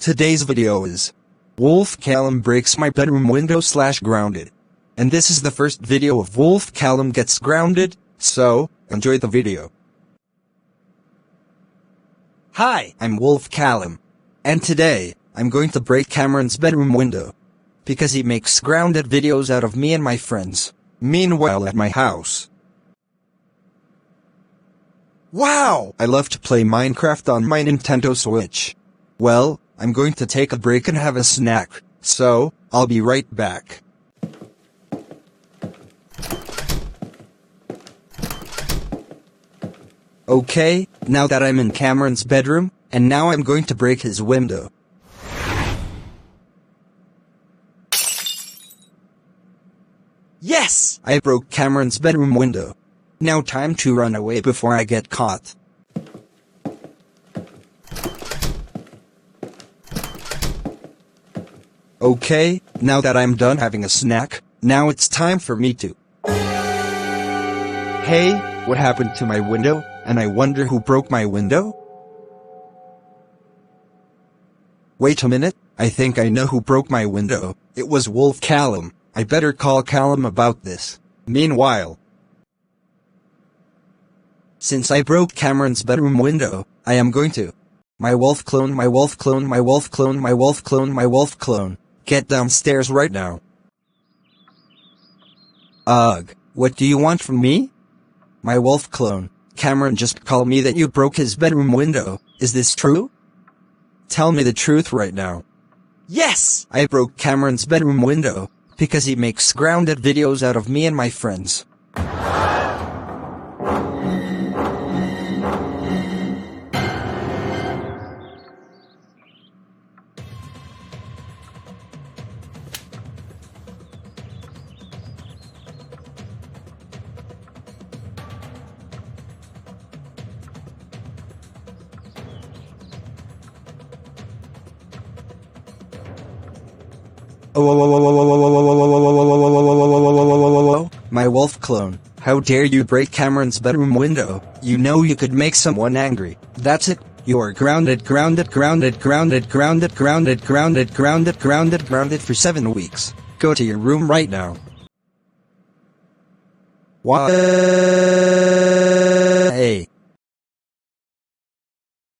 Today's video is Wolf Callum breaks my bedroom window / grounded. And this is the first video of Wolf Callum gets grounded, so enjoy the video. Hi, I'm Wolf Callum. And today, I'm going to break Cameron's bedroom window. Because he makes grounded videos out of me and my friends. Meanwhile at my house. Wow! I love to play Minecraft on my Nintendo Switch. Well, I'm going to take a break and have a snack, so I'll be right back. Okay, now that I'm in Cameron's bedroom, and now I'm going to break his window. Yes! I broke Cameron's bedroom window. Now time to run away before I get caught. Okay, now that I'm done having a snack, now it's time for me to... Hey, what happened to my window? And I wonder who broke my window? Wait a minute, I think I know who broke my window. It was Wolf Callum. I better call Callum about this. Meanwhile, since I broke Cameron's bedroom window, I am going to... My wolf clone, my wolf clone, my wolf clone, my wolf clone, my wolf clone. Get downstairs right now. Ugh, what do you want from me? My wolf clone, Cameron just called me that you broke his bedroom window. Is this true? Tell me the truth right now. Yes! I broke Cameron's bedroom window, because he makes grounded videos out of me and my friends. My wolf clone, how dare you break Cameron's bedroom window? You know you could make someone angry. That's it. You are grounded for 7 weeks. Go to your room right now. What? Hey,